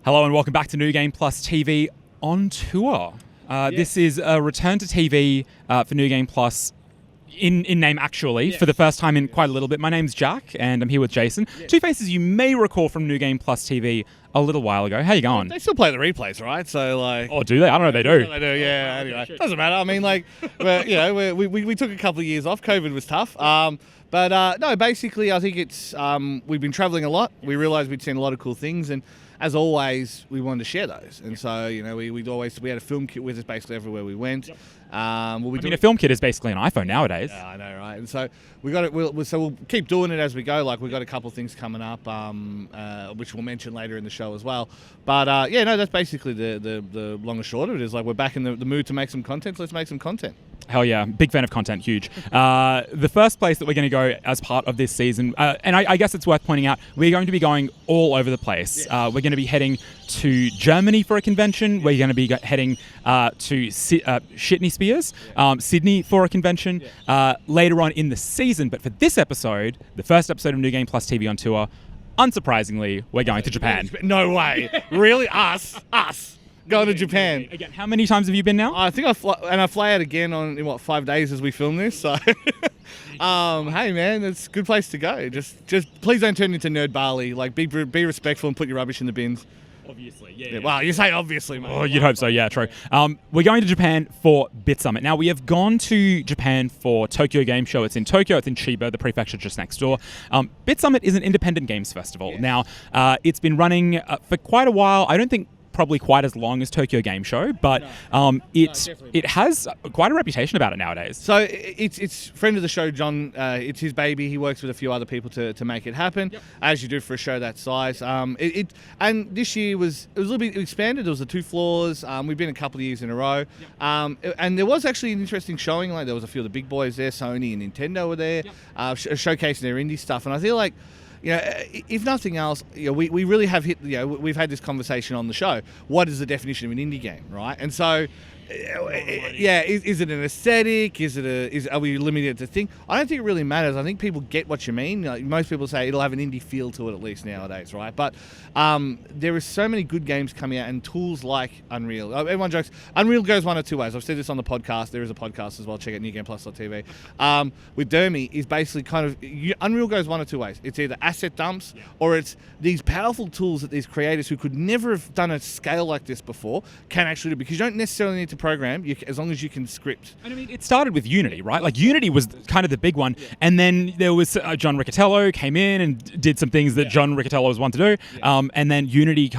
Hello and welcome back to New Game Plus TV on tour. This is a return to TV for New Game Plus in name actually, for the first time in quite a little bit. My name's Jack and I'm here with Jason. Two faces you may recall from New Game Plus TV a little while ago. How you going? They still play the replays, right? So like... Oh, do they? I don't know if they do. They do, yeah. Anyway, doesn't matter. I mean, like, we took a couple of years off. COVID was tough. But no, basically, I think it's we've been traveling a lot. We realised we'd seen a lot of cool things, and as always, we wanted to share those. And so, we had a film kit with us basically everywhere we went. Yep. A film kit is basically an iPhone nowadays. Yeah, I know, right? And so we'll keep doing it as we go. Like we've got a couple of things coming up, which we'll mention later in the show as well. But that's basically the long and short of it. Is like we're back in the mood to make some content. So let's make some content. Hell yeah, big fan of content, huge. The first place that we're going to go as part of this season, and I guess it's worth pointing out, we're going to be going all over the place. We're going to be heading to Germany for a convention. We're going to be heading to Sydney for a convention later on in the season. But for this episode, the first episode of New Game Plus TV on tour, unsurprisingly, we're going to Japan. No way. Really? Us? Going to Japan. Again, how many times have you been now? I think I fly out again in 5 days as we film this. So, hey man, it's a good place to go. Just please don't turn into Nerd Bali. Like, be respectful and put your rubbish in the bins. Obviously, yeah. Well, you say obviously, mate. Oh, you'd hope so, yeah, true. We're going to Japan for Bitsummit. Now, we have gone to Japan for Tokyo Game Show. It's in Tokyo, it's in Chiba, the prefecture just next door. Bitsummit is an independent games festival. Now, it's been running for quite a while. I don't think probably quite as long as Tokyo Game Show, but it has quite a reputation about it nowadays. So it's friend of the show, John. It's his baby. He works with a few other people to make it happen, as you do for a show that size. And this year was a little bit expanded. There was the 2 floors. We've been a couple of years in a row, and there was actually an interesting showing. Like there was a few of the big boys there. Sony and Nintendo were there, showcasing their indie stuff. And I feel like, if nothing else, we really have hit. We've had this conversation on the show. What is the definition of an indie game, right? And so, is it an aesthetic? Are we limited to thing? I don't think it really matters. I think people get what you mean. Most people say it'll have an indie feel to it at least nowadays, right? But there are so many good games coming out and tools like Unreal. Everyone jokes Unreal goes one of 2 ways. I've said this on the podcast. There is a podcast as well. Check out newgameplus.tv. With Dermy is basically kind of Unreal goes one of 2 ways. It's either asset dumps or it's these powerful tools that these creators who could never have done a scale like this before can actually do, because you don't necessarily need to program as long as you can script. And I mean, it started with Unity, right? Like Unity was kind of the big one, and then there was John Riccitiello came in and did some things that John Riccitiello was wanting to do, and then Unity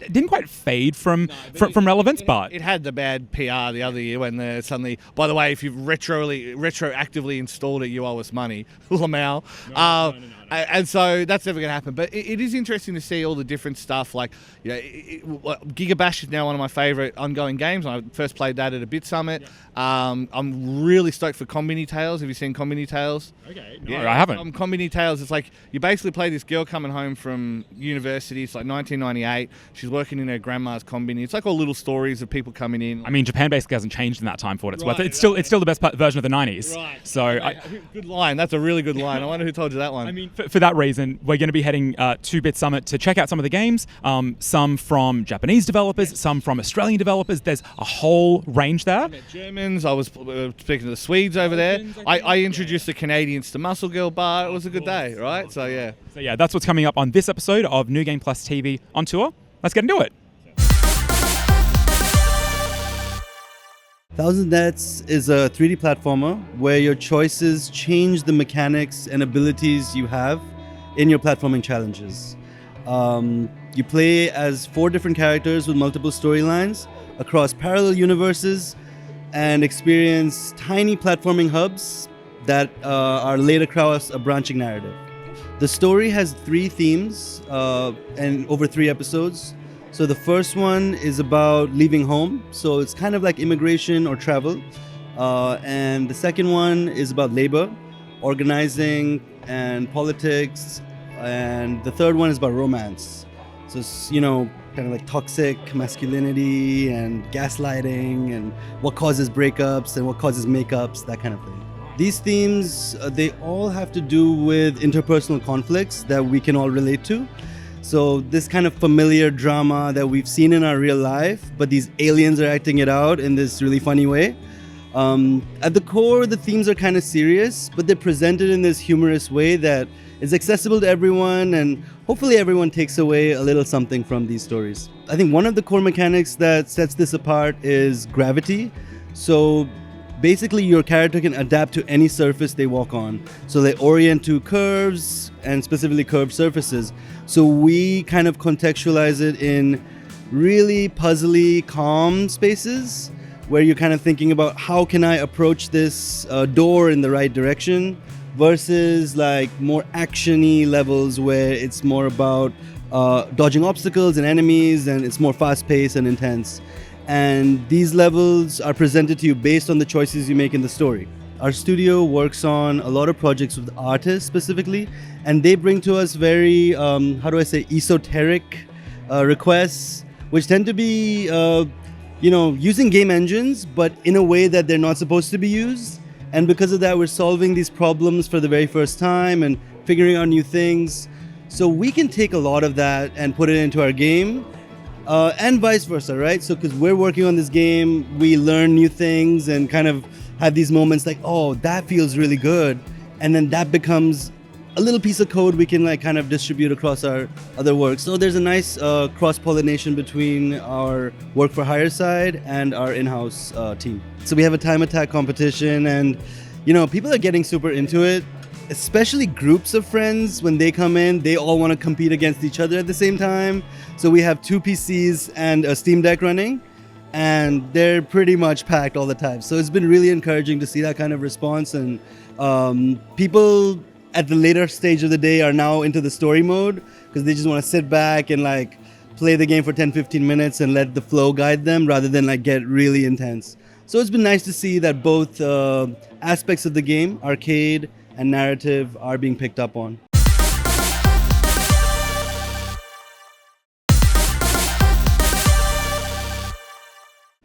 didn't quite fade from relevance, but it had the bad PR the other year when suddenly, by the way, if you've retroactively installed it, you owe us money, Lamau. No. And so that's never going to happen. But it is interesting to see all the different stuff. Like, Gigabash is now one of my favourite ongoing games. I first played that at a Bitsummit. I'm really stoked for Combini Tales. Have you seen Combini Tales? Okay, no, I haven't. Combini Tales, it's like you basically play this girl coming home from university. It's like 1998. She's working in her grandma's Combini. It's like all little stories of people coming in. I mean, Japan basically hasn't changed in that time for what it's worth. It's still the best version of the 90s. Right. So good line. That's a really good line. I wonder who told you that one. I mean, for that reason, we're going to be heading to Bitsummit to check out some of the games, some from Japanese developers, some from Australian developers. There's a whole range there. I met Germans. I was speaking to the Swedes over there. I introduced the Canadians to Muscle Girl Bar. It was a good day, right? So yeah, that's what's coming up on this episode of New Game Plus TV on tour. Let's get into it. Thousand Nets is a 3D platformer where your choices change the mechanics and abilities you have in your platforming challenges. You play as 4 different characters with multiple storylines across parallel universes and experience tiny platforming hubs that are laid across a branching narrative. The story has 3 themes and over 3 episodes. So the first one is about leaving home. So it's kind of like immigration or travel. And the second one is about labor, organizing and politics. And the third one is about romance. So it's, kind of like toxic masculinity and gaslighting and what causes breakups and what causes makeups, that kind of thing. These themes, they all have to do with interpersonal conflicts that we can all relate to. So this kind of familiar drama that we've seen in our real life, but these aliens are acting it out in this really funny way. At the core, the themes are kind of serious, but they're presented in this humorous way that is accessible to everyone, and hopefully everyone takes away a little something from these stories. I think one of the core mechanics that sets this apart is gravity. So basically your character can adapt to any surface they walk on. So they orient to curves, and specifically curved surfaces. So we kind of contextualize it in really puzzly, calm spaces where you're kind of thinking about how can I approach this door in the right direction, versus like more action-y levels where it's more about dodging obstacles and enemies, and it's more fast-paced and intense. And these levels are presented to you based on the choices you make in the story. Our studio works on a lot of projects with artists specifically, and they bring to us very, esoteric requests, which tend to be, using game engines, but in a way that they're not supposed to be used. And because of that, we're solving these problems for the very first time and figuring out new things. So we can take a lot of that and put it into our game, and vice versa, right? So because we're working on this game, we learn new things and kind of have these moments like, oh, that feels really good. And then that becomes a little piece of code we can like kind of distribute across our other work. So there's a nice cross-pollination between our work for hire side and our in-house team. So we have a time attack competition, and people are getting super into it, especially groups of friends. When they come in, they all want to compete against each other at the same time. So we have 2 PCs and a Steam Deck running, and they're pretty much packed all the time. So it's been really encouraging to see that kind of response, and people at the later stage of the day are now into the story mode because they just want to sit back and like play the game for 10-15 minutes and let the flow guide them rather than like get really intense. So it's been nice to see that both aspects of the game, arcade and narrative, are being picked up on.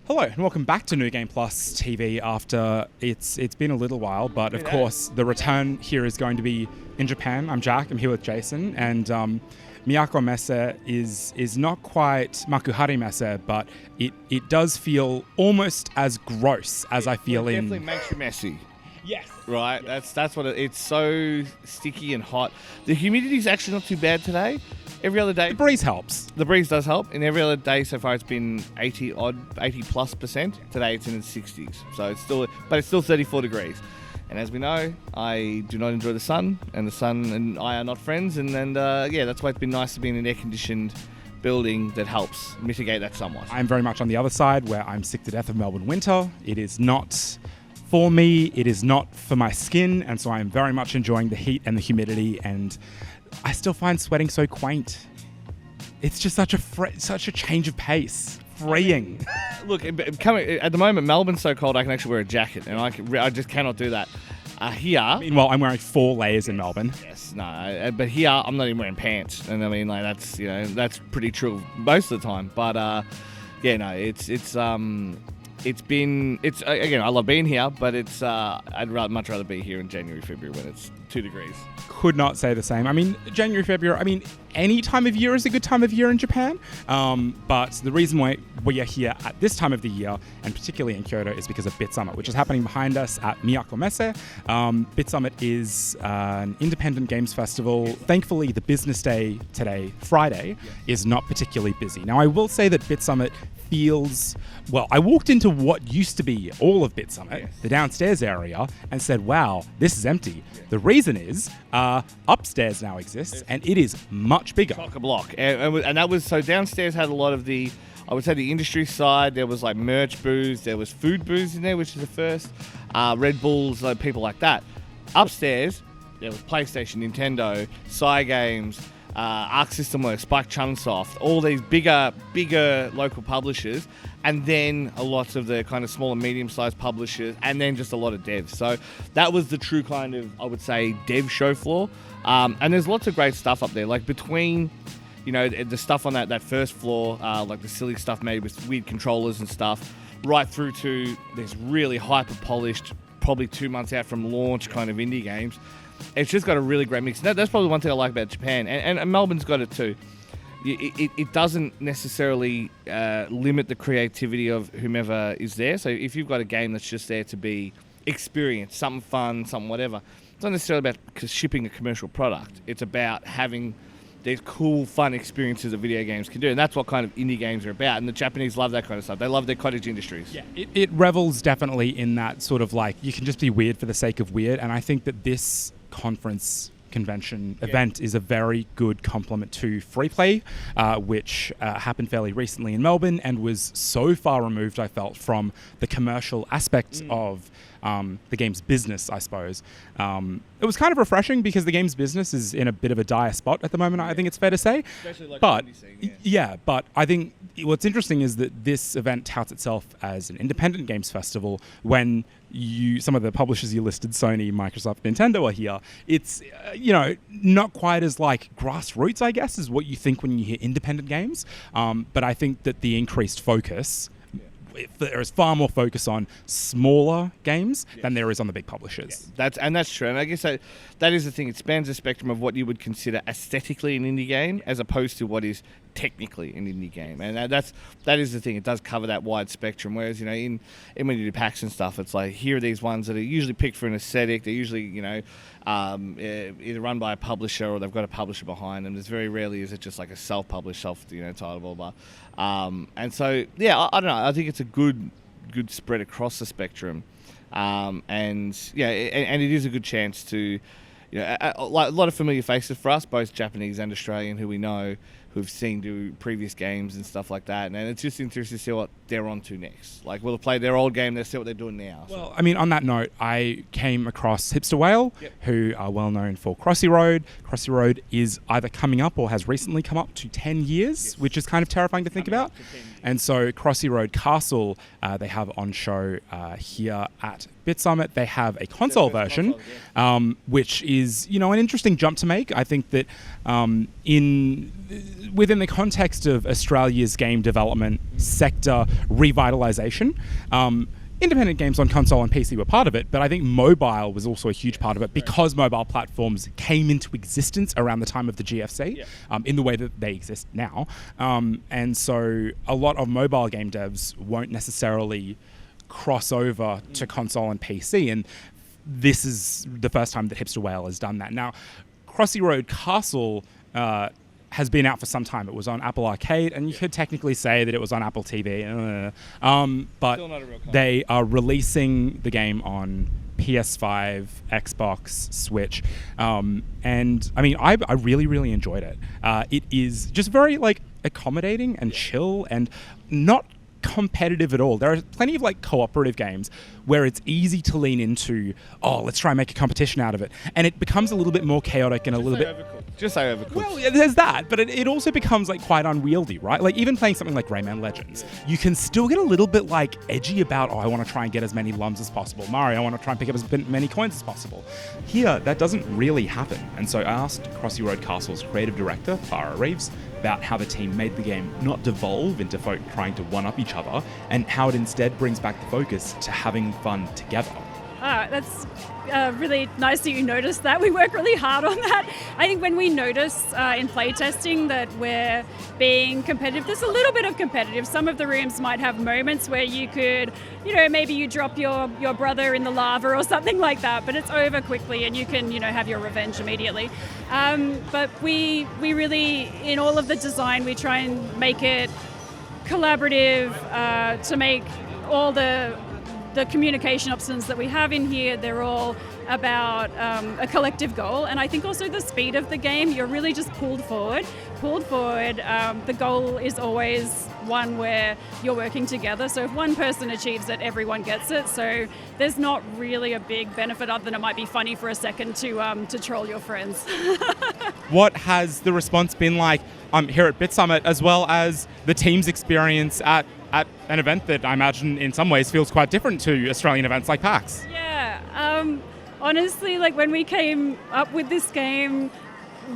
Hello and welcome back to New Game Plus TV after it's been a little while, but of course the return here is going to be in Japan. I'm Jack, I'm here with Jason, and Miyako Messe is not quite Makuhari Messe, but it does feel almost as gross as I feel in... It definitely makes you messy. Yes. Right, yes. That's what it's so sticky and hot. The humidity's actually not too bad today. Every other day, The breeze helps. the breeze does help, and every other day so far it's been 80+%. Today it's in the 60s, so it's still 34 degrees. And as we know, I do not enjoy the sun, and the sun and I are not friends. And that's why it's been nice to be in an air-conditioned building that helps mitigate that somewhat. I'm very much on the other side where I'm sick to death of Melbourne winter. It is not for me, it is not for my skin, and so I'm very much enjoying the heat and the humidity, and I still find sweating so quaint. It's just such a change of pace. Freeing. Look, at the moment, Melbourne's so cold I can actually wear a jacket, and I just cannot do that. Here... Meanwhile, I'm wearing 4 layers in Melbourne. Yes, no, but here I'm not even wearing pants, and I mean, like, that's pretty true most of the time. But again, I love being here, but I'd much rather be here in January, February when it's 2 degrees. Could not say the same. I mean, January, February, any time of year is a good time of year in Japan. But the reason why we are here at this time of the year, and particularly in Kyoto, is because of Bitsummit, which is happening behind us at Miyako Messe. Bitsummit is an independent games festival. Thankfully, the business day today, Friday, is not particularly busy. Now, I will say that Bitsummit feels... Well, I walked into what used to be all of Bitsummit, the downstairs area, and said, wow, this is empty. The reason is upstairs now exists, and it is much bigger. Chock-a-block. And that was... So downstairs had a lot of the... I would say the industry side. There was like merch booths. There was food booths in there, which is the first. Red Bulls, people like that. Upstairs, there was PlayStation, Nintendo, Cygames, Arc System Works, Spike Chunsoft, all these bigger local publishers, and then a lot of the kind of small and medium-sized publishers, and then just a lot of devs. So that was the true kind of, I would say, dev show floor. And there's lots of great stuff up there, like between... the stuff on that first floor, like the silly stuff made with weird controllers and stuff, right through to this really hyper-polished, probably 2 months out from launch kind of indie games. It's just got a really great mix. That's probably one thing I like about Japan, and Melbourne's got it too. it doesn't necessarily limit the creativity of whomever is there. So if you've got a game that's just there to be experienced, something fun, something whatever, it's not necessarily about shipping a commercial product. It's about having these cool, fun experiences that video games can do. And that's what kind of indie games are about. And the Japanese love that kind of stuff. They love their cottage industries. Yeah, it revels definitely in that sort of like, you can just be weird for the sake of weird. And I think that this conference convention event is a very good complement to Free Play, which happened fairly recently in Melbourne and was so far removed, I felt, from the commercial aspects of the game's business, I suppose. It was kind of refreshing because the game's business is in a bit of a dire spot at the moment, I think it's fair to say. Especially like but indie scene, but I think what's interesting is that this event touts itself as an independent games festival when some of the publishers you listed, Sony, Microsoft, Nintendo, are here. It's not quite as like grassroots, I guess, is what you think when you hear independent games. But I think that the increased focus, there is far more focus on smaller games than there is on the big publishers. Yeah, that's true. And I guess that is the thing. It spans the spectrum of what you would consider aesthetically an indie game as opposed to what is technically an indie game. And that is the thing. It does cover that wide spectrum. Whereas, in when you do packs and stuff, it's like, here are these ones that are usually picked for an aesthetic. They're usually, either run by a publisher or they've got a publisher behind them. There's very rarely is it just like a self-published, title, blah, blah. And so, I don't know. I think it's a good spread across the spectrum. And it is a good chance to, a lot of familiar faces for us, both Japanese and Australian, who we know, who've seen do previous games and stuff like that. And it's just interesting to see what they're on to next. Like, we'll have played their old game, they'll see what they're doing now. Well, I mean, on that note, I came across Hipster Whale, who are well known for Crossy Road. Crossy Road is either coming up or has recently come up to 10 years, which is kind of terrifying to think about. And so Crossy Road Castle, they have on show here at Bitsummit. They have a console version, which is, an interesting jump to make. I think that within the context of Australia's game development sector revitalization, independent games on console and PC were part of it, but I think mobile was also a huge part of it because mobile platforms came into existence around the time of the GFC in the way that they exist now. And so a lot of mobile game devs won't necessarily cross over to console and PC, and this is the first time that Hipster Whale has done that. Now, Crossy Road Castle has been out for some time. It was on Apple Arcade, and you could technically say that it was on Apple TV. But they are releasing the game on PS5, Xbox, Switch. And I mean, I really, really enjoyed it. It is just very accommodating and chill and not competitive at all. There are plenty of cooperative games where it's easy to lean into, let's try and make a competition out of it. And it becomes a little bit more chaotic and a little bit... Just say overcooked. Well, yeah, there's that, but it also becomes quite unwieldy, right? Even playing something like Rayman Legends, you can still get a little bit edgy about, I want to try and get as many lums as possible. Mario, I want to try and pick up as many coins as possible. Here, that doesn't really happen. And so I asked Crossy Road Castle's creative director, Pariah, about how the team made the game not devolve into folk trying to one-up each other, and how it instead brings back the focus to having fun together. That's really nice that you noticed that. We work really hard on that. I think when we notice in playtesting that we're being competitive, there's a little bit of competitive. Some of the rooms might have moments where you could, maybe you drop your brother in the lava or something like that, but it's over quickly and you can, have your revenge immediately. But we really, in all of the design, we try and make it collaborative to make all the communication options that we have in here, they're all about a collective goal. And I think also the speed of the game, you're really just pulled forward. The goal is always one where you're working together. So if one person achieves it, everyone gets it. So there's not really a big benefit other than it might be funny for a second to troll your friends. What has the response been like here at Bitsummit, as well as the team's experience at an event that I imagine in some ways feels quite different to Australian events like PAX? Yeah, honestly, when we came up with this game,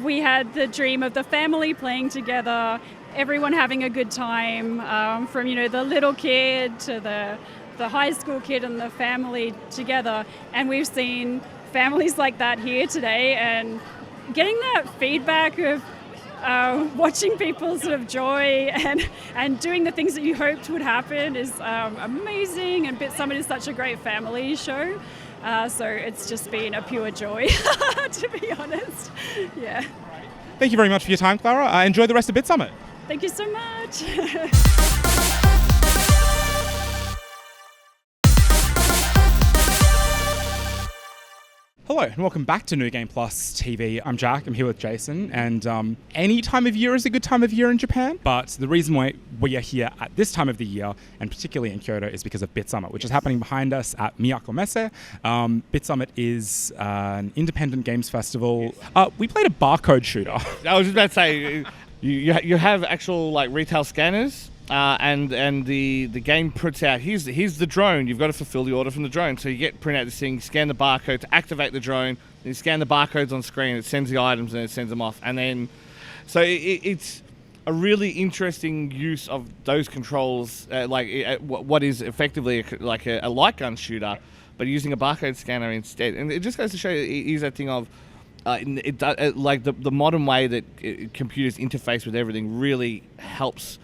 we had the dream of the family playing together, everyone having a good time, from the little kid to the high school kid and the family together. And we've seen families like that here today, and getting that feedback of watching people sort of joy and doing the things that you hoped would happen is amazing. And Bitsummit is such a great family show. So it's just been a pure joy, to be honest. Yeah. Thank you very much for your time, Clara. Enjoy the rest of Bitsummit. Thank you so much. Hello and welcome back to New Game Plus TV. I'm Jack, I'm here with Jason, and any time of year is a good time of year in Japan, but the reason why we are here at this time of the year, and particularly in Kyoto, is because of Bitsummit, which is happening behind us at Miyako Messe. Bitsummit is an independent games festival. We played a barcode shooter. I was just about to say, you have actual like retail scanners. And the game prints out, here's the drone, you've got to fulfill the order from the drone. So you print out this thing, scan the barcode to activate the drone, then you scan the barcodes on screen, it sends the items and it sends them off. And then, so it's a really interesting use of those controls, what is effectively like a light gun shooter, but using a barcode scanner instead. And it just goes to show you, it is that thing of, like the modern way that computers interface with everything really helps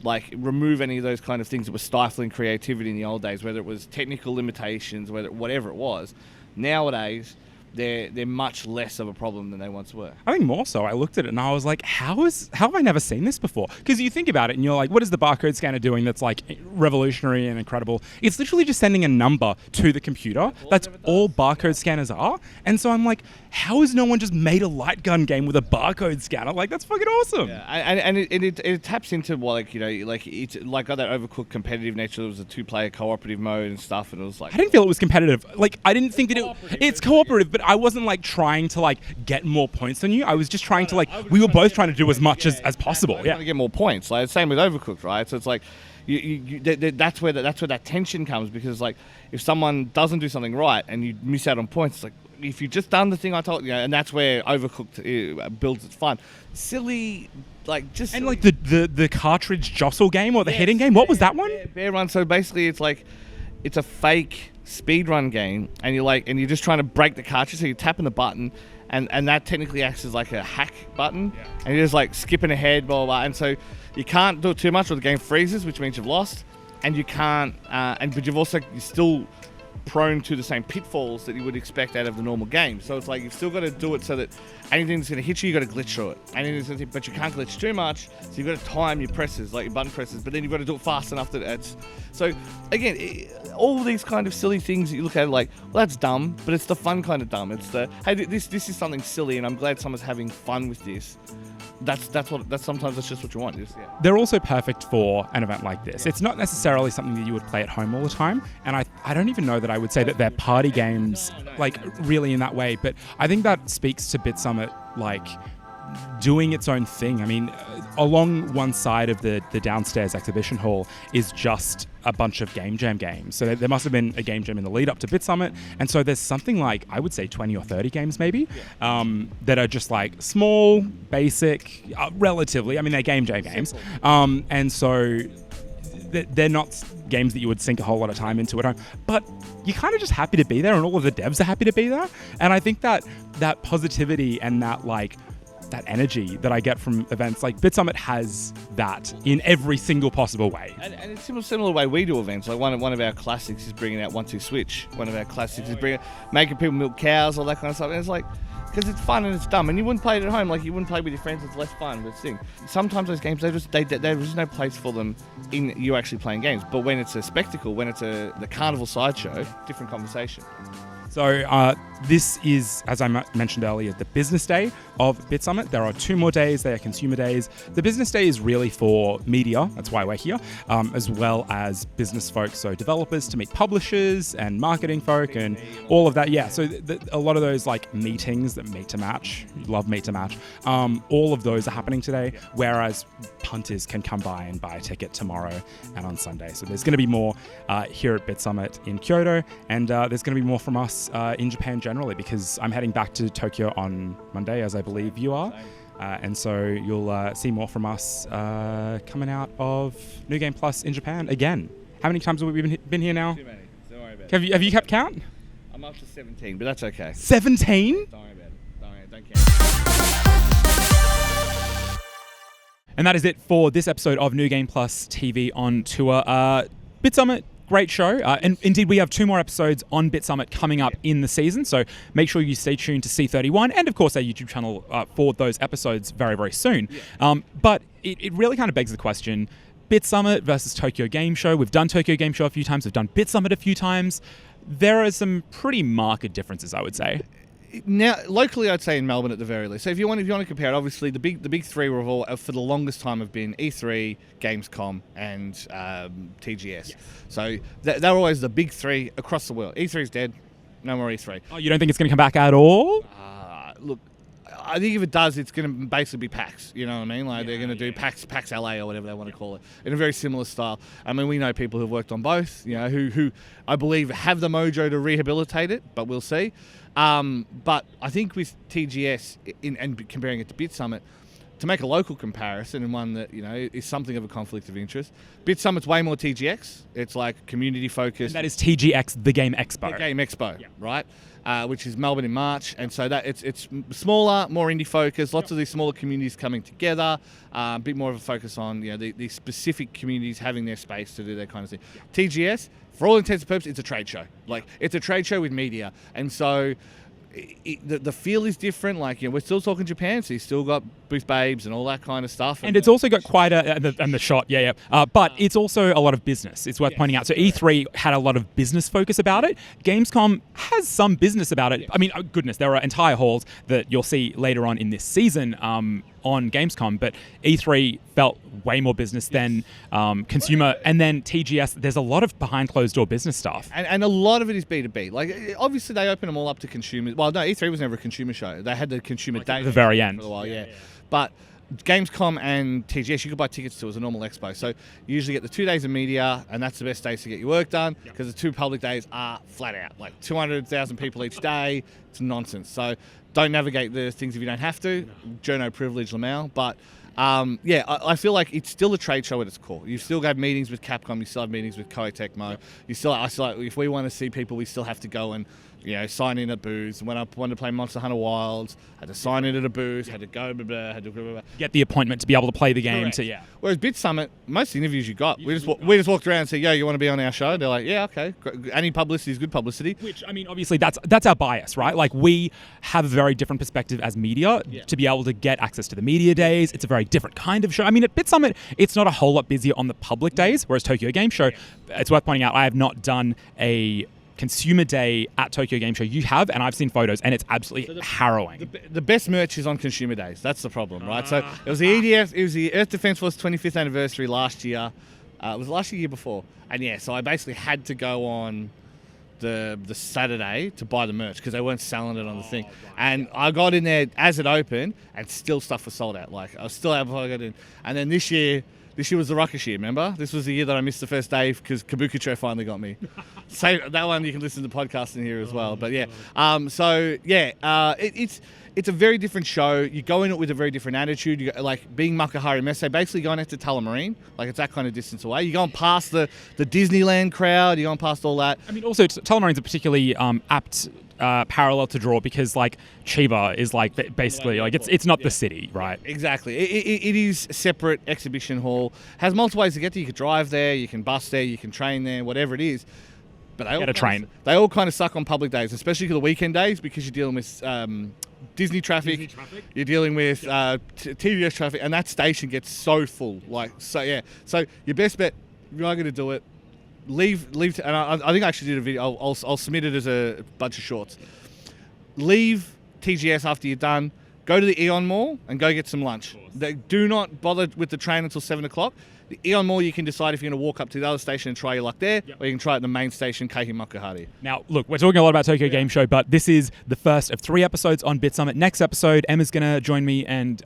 like remove any of those kind of things that were stifling creativity in the old days, whether it was technical limitations, whatever it was. Nowadays, they're much less of a problem than they once were. I think more so. I looked at it and I was like, how have I never seen this before? Because you think about it and you're like, what is the barcode scanner doing that's like revolutionary and incredible? It's literally just sending a number to the computer. That's all barcode scanners are. And so I'm like, how has no one just made a light gun game with a barcode scanner? Like, that's fucking awesome. Yeah, and it taps into it's like got that overcooked competitive nature. There was a 2-player cooperative mode and stuff, and it was like, I didn't feel it was competitive. Like, I didn't think that it's cooperative, but I wasn't like trying to like get more points than you. I was just trying to like, we were both trying to do as much as possible. Yeah, trying to get more points. Like same with Overcooked, right? So it's like, that's where that tension comes, because like if someone doesn't do something right and you miss out on points, it's like, if you just done the thing I told you, and that's where Overcooked builds its fun. Silly, like just and like the cartridge jostle game or the hitting game. What was that one? Bear Run. So basically, it's like it's a fake speedrun game, and you're just trying to break the cartridge. So you're tapping the button, and that technically acts as like a hack button, and you're just like skipping ahead, blah blah blah. And so you can't do it too much, or the game freezes, which means you've lost, and you can't. But you're still prone to the same pitfalls that you would expect out of the normal game. So it's like you've still got to do it so that anything that's going to hit you, you've got to glitch through it. But you can't glitch too much, so you've got to time your presses, like your button presses, but then you've got to do it fast enough that it's... So again, all these kind of silly things that you look at like, well, that's dumb, but it's the fun kind of dumb. It's the, hey, this is something silly, and I'm glad someone's having fun with this. That's sometimes that's just what you want. They're also perfect for an event like this. It's not necessarily something that you would play at home all the time, and I don't even know that I would say that they're party games, like really in that way, but I think that speaks to Bitsummit, like doing its own thing. I mean, along one side of the downstairs exhibition hall is just a bunch of Game Jam games. So there must have been a Game Jam in the lead up to Bitsummit. And so there's something like, I would say 20 or 30 games maybe, that are just like small, basic, relatively. I mean, they're Game Jam games. And so they're not games that you would sink a whole lot of time into at home, but you're kind of just happy to be there, and all of the devs are happy to be there. And I think that positivity and that like that energy that I get from events like Bitsummit has that in every single possible way. And it's similar way we do events. Like one of our classics is bringing out 1-2 Switch. One of our classics is making people milk cows, all that kind of stuff. And it's like, because it's fun and it's dumb, and you wouldn't play it at home. Like you wouldn't play with your friends. It's less fun. But thing. Sometimes those games, there's no place for them in you actually playing games. But when it's a spectacle, when it's the carnival sideshow, different conversation. So this is, as I mentioned earlier, the business day of Bitsummit. There are 2 more days. They are consumer days. The business day is really for media. That's why we're here, as well as business folks, so developers to meet publishers and marketing folk and all of that. Yeah, so a lot of those like meetings that meet to match, you love meet to match, all of those are happening today, whereas punters can come by and buy a ticket tomorrow and on Sunday. So there's going to be more here at Bitsummit in Kyoto, and there's going to be more from us in Japan generally, because I'm heading back to Tokyo on Monday, as I believe you are. And so you'll see more from us coming out of New Game Plus in Japan again. How many times have we been here now? Too many. Don't worry about it. Have you kept count? I'm up to 17, but that's okay. 17? Don't worry about it. Don't care. And that is it for this episode of New Game Plus TV on Tour. Bitsummit, great show. And indeed, we have 2 more episodes on Bitsummit coming up in the season. So make sure you stay tuned to C31 and, of course, our YouTube channel for those episodes very, very soon. Yeah. But it really kind of begs the question, Bitsummit versus Tokyo Game Show. We've done Tokyo Game Show a few times. We've done Bitsummit a few times. There are some pretty marked differences, I would say. Now, locally, I'd say in Melbourne at the very least. So if you want to compare it, obviously the big three were all for the longest time have been E3, Gamescom, and TGS. Yes. So they're always the big three across the world. E3 is dead. No more E3. Oh, you don't think it's going to come back at all? Look, I think if it does, it's going to basically be PAX. You know what I mean? Like they're going to do PAX LA or whatever they want to call it in a very similar style. I mean, we know people who've worked on both. You know, who I believe have the mojo to rehabilitate it, but we'll see. But I think with TGS and comparing it to Bitsummit, to make a local comparison and one that, you know, is something of a conflict of interest, Bitsummit's way more TGX. It's like community focused. And that is TGX, the Game Expo. The Game Expo, yeah. Right? Which is Melbourne in March, and so that it's smaller, more indie focused. Lots of these smaller communities coming together. A bit more of a focus on the specific communities having their space to do that kind of thing. Yeah. TGS, for all intents and purposes, it's a trade show. Like it's a trade show with media, and so the feel is different. Like we're still talking Japan, so you've still got Booth Babes and all that kind of stuff. And it's also got quite and the shot, but it's also a lot of business. It's worth pointing out. So E3 had a lot of business focus about it. Gamescom has some business about it. Yeah. I mean, goodness, there are entire halls that you'll see later on in this season on Gamescom, but E3 felt way more business than consumer. And then TGS, there's a lot of behind closed door business stuff. And a lot of it is B2B. Like, obviously, they open them all up to consumers. Well, no, E3 was never a consumer show. They had the consumer day at the very end. For a while, yeah. But Gamescom and TGS, you could buy tickets to as a normal expo. So you usually get the 2 days of media, and that's the best days to get your work done, because the 2 public days are flat out. Like 200,000 people each day. It's nonsense. So don't navigate the things if you don't have to. Journo privilege, Lamau. But I feel like it's still a trade show at its core. You still have meetings with Capcom. You still have meetings with Koei Tecmo. If we want to see people, we still have to go and sign in at booths. When I wanted to play Monster Hunter Wilds, had to sign in at a booth, had to go, get the appointment to be able to play the game. Whereas Bitsummit, most interviews you got, we just walked around and said, "Yo, you want to be on our show?" They're like, "Yeah, okay." Any publicity is good publicity. Which, I mean, obviously that's our bias, right? Like, we have a very different perspective as media to be able to get access to the media days. It's a very different kind of show. I mean, at Bitsummit, it's not a whole lot busier on the public days, whereas Tokyo Game Show, it's worth pointing out, I have not done a consumer day at Tokyo Game Show. You have, and I've seen photos, and it's absolutely harrowing. The best merch is on consumer days. That's the problem, right? So it was the EDF, it was the Earth Defense Force 25th anniversary last year. It was last year before, and so I basically had to go on the Saturday to buy the merch because they weren't selling it on the thing. Right. And I got in there as it opened, and still stuff was sold out. Like I was still able to get in. And then this year was the ruckus year, remember? This was the year that I missed the first day because Kabukicho finally got me. So that one you can listen to the podcast in here as well. But it's a very different show. You go in it with a very different attitude. You like being Makuhari Messe, basically going out to Tullamarine. Like it's that kind of distance away. You're going past the Disneyland crowd. You're going past all that. I mean, also Tullamarine's a particularly apt parallel to draw because like Chiba is like basically like it's not the city, right? Exactly. It is a separate exhibition hall. Has multiple ways to get there. You could drive there, you can bus there, you can train there, whatever it is. But they all kind of suck on public days, especially for the weekend days, because you're dealing with Disney traffic. You're dealing with TVS traffic, and that station gets so full. So your best bet, if you're not going to do it, leave. And I think I actually did a video. I'll submit it as a bunch of shorts. Leave TGS after you're done. Go to the Eon Mall and go get some lunch. Do not bother with the train until 7 o'clock. The Eon Mall, you can decide if you're going to walk up to the other station and try your luck there, or you can try it at the main station, Keihi Makuhari. Now, look, we're talking a lot about Tokyo Game Show, but this is the first of 3 episodes on Bitsummit. Next episode, Emma's going to join me and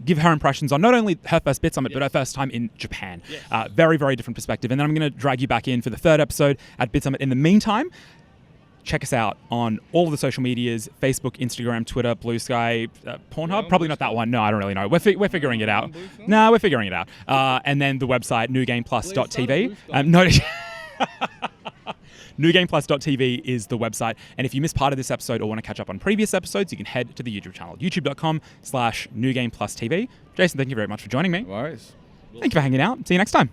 give her impressions on not only her first Bitsummit, but her first time in Japan. Yes. Very, very different perspective. And then I'm going to drag you back in for the 3rd episode at Bitsummit. In the meantime, check us out on all of the social medias: Facebook, Instagram, Twitter, Blue Sky, Pornhub. Probably not that one. No, I don't really know. We're figuring it out. No, we're figuring it out. And then the website, newgameplus.tv. Newgameplus.tv is the website. And if you missed part of this episode or want to catch up on previous episodes, you can head to the YouTube channel, youtube.com/newgameplustv. Jason, thank you very much for joining me. No worries. Thank you for hanging out. See you next time.